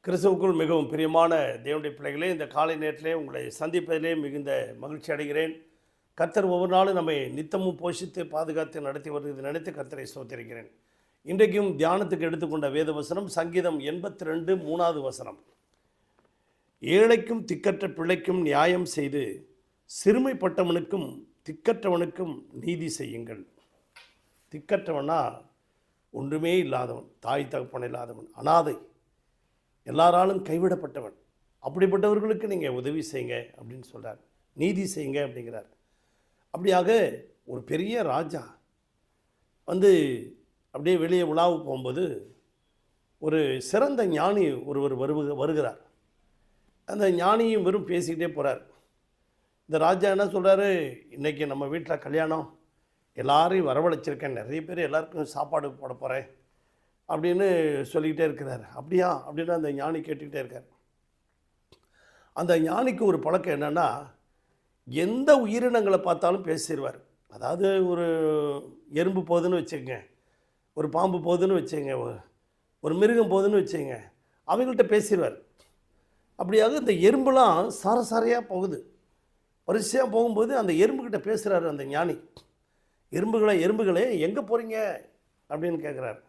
கிறிஸ்துவுக்குள் மிகவும் பிரியமான தேவனுடைய பிள்ளைகளே, இந்த காலை நேரத்திலே உங்களை சந்திப்பதிலே மிகுந்த மகிழ்ச்சி அடைகிறேன். கர்த்தர் ஒவ்வொரு நாளும் நம்மை நித்தமும் போஷித்து பாதுகாத்து நடத்தி வருகிறது நினைத்து கர்த்தரை ஸ்தோத்திரிக்கிறேன். இன்றைக்கும் தியானத்துக்கு எடுத்துக்கொண்ட வேத வசனம் சங்கீதம் 82 3வது வசனம். ஏழைக்கும் திக்கற்ற பிள்ளைக்கும் நியாயம் செய்து சிறுமைப்பட்டவனுக்கும் திக்கற்றவனுக்கும் நீதி செய்யுங்கள். திக்கற்றவனா ஒன்றுமே இல்லாதவன், தாய் தகப்பன் இல்லாதவன், அனாதை, எல்லாராலும் கைவிடப்பட்டவன், அப்படிப்பட்டவர்களுக்கு நீங்கள் உதவி செய்யுங்க அப்படின்னு சொல்கிறார். நீதி செய்யுங்க அப்படிங்கிறார். அப்படியாக ஒரு பெரிய ராஜா வந்து அப்படியே வெளியே உலாவு போகும்போது ஒரு சிறந்த ஞானி ஒருவர் வருகிறார். அந்த ஞானியும் வெறும் பேசிக்கிட்டே போகிறார். இந்த ராஜா என்ன சொல்கிறாரு, இன்றைக்கி நம்ம வீட்டில் கல்யாணம், எல்லாரையும் வரவழைச்சிருக்கேன், நிறைய பேர் எல்லாருக்கும் சாப்பாடு போட போகிறேன் அப்படின்னு சொல்லிக்கிட்டே இருக்கிறார். அப்படியா அப்படின்னு அந்த ஞானி கேட்டுக்கிட்டே இருக்கார். அந்த ஞானிக்கு ஒரு பழக்கம் என்னென்னா, எந்த உயிரினங்களை பார்த்தாலும் பேசிடுவார். அதாவது ஒரு எறும்பு போகுதுன்னு வச்சுக்கங்க, ஒரு பாம்பு போகுதுன்னு வச்சுங்க, ஒரு மிருகம் போகுதுன்னு வச்சுங்க, அவங்கள்ட்ட பேசிடுவார். அப்படியாக இந்த எறும்புலாம் சாரசாரையாக போகுது. வரிசையாக போகும்போது அந்த எறும்புக்கிட்ட பேசுகிறாரு அந்த ஞானி. எறும்புகளே எங்கே போகிறீங்க அப்படின்னு கேட்குறாரு.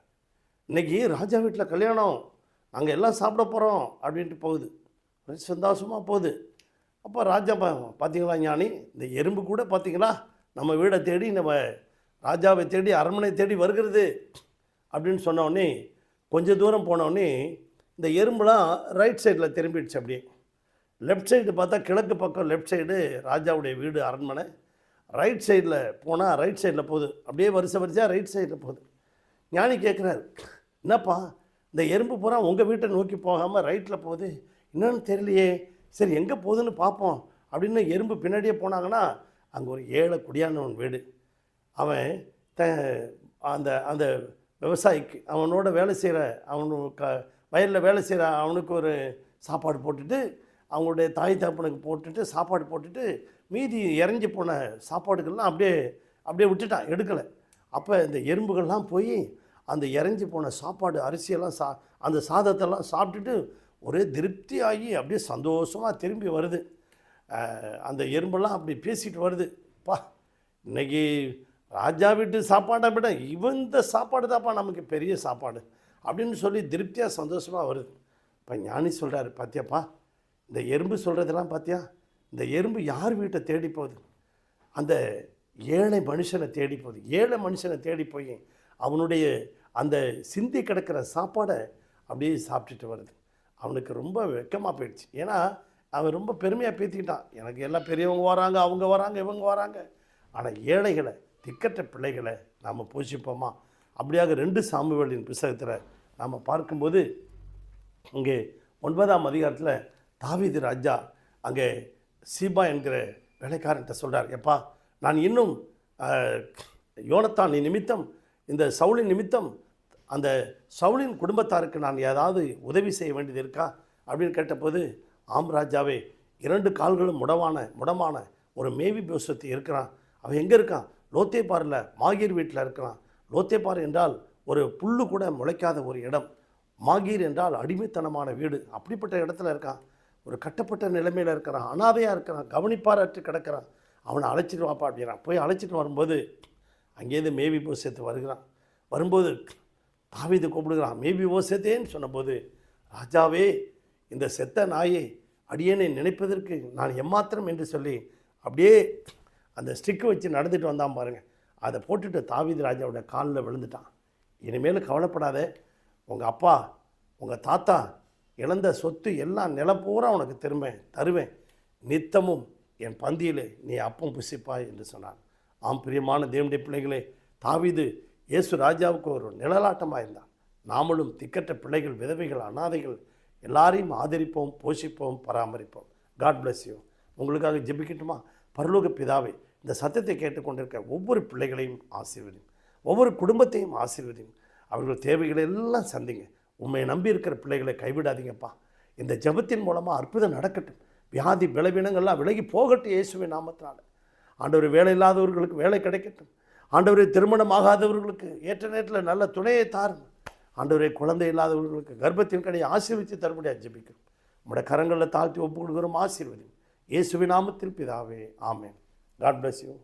இன்றைக்கி ராஜா வீட்டில் கல்யாணம், நாங்கள் எல்லாம் சாப்பிட போகிறோம் அப்படின்ட்டு போகுது. சந்தோஷமாக போகுது. அப்போ ராஜா பார்த்தீங்களா ஞானி, இந்த எறும்பு கூட பார்த்தீங்களா நம்ம வீடை தேடி, நம்ம ராஜாவை தேடி அரண்மனை தேடி வருகிறது அப்படின்னு சொன்னோடனே, கொஞ்சம் தூரம் போனோடனே இந்த எறும்புலாம் ரைட் சைடில் திரும்பிடுச்சு. அப்படியே லெஃப்ட் சைடு பார்த்தா கிழக்கு பக்கம் லெஃப்ட் சைடு ராஜாவுடைய வீடு அரண்மனை, ரைட் சைடில் போனால் ரைட் சைடில் போகுது. அப்படியே வரிசையாக ரைட் சைடில் போகுது. ஞானி கேட்குறாரு, என்னப்பா இந்த எறும்பு பூரா உங்கள் வீட்டை நோக்கி போகாமல் ரைட்டில் போகுது, என்னன்னு தெரியலையே, சரி எங்கே போகுதுன்னு பார்ப்போம் அப்படின்னு எறும்பு பின்னாடியே போனாங்கன்னா அங்கே ஒரு ஏழை குடியானவன் வீடு. அவன் அந்த அந்த விவசாயிக்கு, அவனோட வேலை செய்கிற, அவனுக்கு வயலில் வேலை செய்கிற அவனுக்கு ஒரு சாப்பாடு போட்டுட்டு, அவங்களுடைய தாய் தகப்பனுக்கு போட்டுட்டு சாப்பாடு போட்டுட்டு, மீதி இறஞ்சி போன சாப்பாடுகள்லாம் அப்படியே விட்டுட்டான், எடுக்கலை. அப்போ இந்த எறும்புகள்லாம் போய் அந்த இறஞ்சி போன சாப்பாடு அரிசியெல்லாம் அந்த சாதத்தெல்லாம் சாப்பிட்டுட்டு ஒரே திருப்தி ஆகி அப்படியே சந்தோஷமாக திரும்பி வருது. அந்த எறும்பெல்லாம் அப்படி பேசிட்டு வருது, பா இன்றைக்கி ராஜா வீட்டு சாப்பாடை விட இந்த சாப்பாடு தான்ப்பா நமக்கு பெரிய சாப்பாடு அப்படின்னு சொல்லி திருப்தியாக சந்தோஷமாக வருது. இப்போ ஞானி சொல்கிறாரு, பார்த்தியாப்பா இந்த எறும்பு சொல்கிறதெல்லாம் பார்த்தியா, இந்த எறும்பு யார் வீட்டை தேடி போகுது, அந்த ஏழை மனுஷனை தேடி போகுது. ஏழை மனுஷனை தேடி போய் அவனுடைய அந்த சிந்தி கிடக்கிற சாப்பாடை அப்படியே சாப்பிட்டுட்டு வருது. அவனுக்கு ரொம்ப வெக்கமாக போயிடுச்சு. ஏன்னா அவன் ரொம்ப பெருமையாக பேத்திக்கிட்டான், எனக்கு எல்லாம் பெரியவங்க வராங்க, அவங்க வராங்க, இவங்க வராங்க. ஆனால் ஏழைகளை, திக்கற்ற பிள்ளைகளை நாம் போஷிப்போமா? அப்படியாக 2 சாமுவேலின் புத்தகத்தில் நாம் பார்க்கும்போது இங்கே 9ஆம் அதிகாரத்தில் தாவீது ராஜா அங்கே சீபா என்கிற வேலைக்காரன்ட்ட சொல்கிறார், எப்பா நான் இன்னும் யோனத்தான் நிமித்தம், இந்த சவுலின் நிமித்தம் அந்த சவுலின் குடும்பத்தாருக்கு நான் ஏதாவது உதவி செய்ய வேண்டியது இருக்கா அப்படின்னு கேட்டபோது, ஆம் ராஜாவே, 2 கால்களும் முடமான ஒரு மேவி போசத்தி இருக்கிறான். அவன் எங்கே இருக்கான்? லோத்தேபாரில் மாகீர் வீட்டில் இருக்கிறான். லோத்தேபார் என்றால் ஒரு புல்லு கூட முளைக்காத ஒரு இடம், மாகீர் என்றால் அடிமைத்தனமான வீடு. அப்படிப்பட்ட இடத்துல இருக்கான், ஒரு கட்டப்பட்ட நிலைமையில் இருக்கிறான், அனாதையாக இருக்கிறான், கவனிப்பாரற்று கிடக்கிறான், அவனை அழைச்சிட்டு வாப்பா அப்படிங்கிறான். போய் அழைச்சிட்டு வரும்போது அங்கேருந்து மேவி போசேத்து வரும்போது தாவீது கூப்பிடுகிறான், மேவி போசேத்தேன்னு சொன்னபோது, ராஜாவே இந்த செத்த நாயை அடியேனை நினைப்பதற்கு நான் எம்மாத்திரம் என்று சொல்லி அப்படியே அந்த ஸ்டிக்கு வச்சு நடந்துட்டு வந்தான் பாருங்கள். அதை போட்டுட்டு தாவீது ராஜாவோட காலில் விழுந்துட்டான். இனிமேல் கவலைப்படாத, உங்கள் அப்பா உங்கள் தாத்தா இழந்த சொத்து எல்லாம் நிலம் பூரா உனக்கு தருவேன், நித்தமும் என் பந்தியில் நீ அப்பம் புசிப்பாய் என்று சொன்னான். ஆம் பிரியமான தேவனுடைய பிள்ளைகளே, தாவீது இயேசு ராஜாவுக்கு ஒரு நிழலாட்டமாக இருந்தான். நாமளும் திக்கற்ற பிள்ளைகள், விதவைகள், அனாதைகள் எல்லாரையும் ஆதரிப்போம், போஷிப்போம், பராமரிப்போம். God bless you. உங்களுக்காக ஜெபிக்கட்டுமா? பரலோக பிதாவே, இந்த சத்தத்தை கேட்டுக்கொண்டிருக்க ஒவ்வொரு பிள்ளைகளையும் ஆசீர்வதியும், ஒவ்வொரு குடும்பத்தையும் ஆசீர்வதியும், அவர்கள் தேவைகளை எல்லாம் சந்திங்க. உண்மை நம்பி இருக்கிற பிள்ளைகளை கைவிடாதீங்கப்பா. இந்த ஜெபத்தின் மூலமாக அற்புதம் நடக்கட்டும், வியாதி பலவீனங்கள்லாம் விலகி போகட்டும் இயேசுவின் நாமத்தினால. ஆண்டவர், வேலை இல்லாதவர்களுக்கு வேலை கிடைக்கட்டும். ஆண்டவர், திருமணம் ஆகாதவர்களுக்கு ஏற்ற நேரத்தில் நல்ல துணையை தாருங்க. ஆண்டவரே, குழந்தை இல்லாதவர்களுக்கு கர்ப்பத்தின் கனியை ஆசீர்வதித்து தரும்படியாக ஜெபிக்கிறோம். உம்முடைய கரங்களில் தாழ்த்தி ஒப்பு கொடுக்கிறோம். ஆசீர்வதி. இயேசுவின் நாமத்தில் பிதாவே, ஆமென். God bless you.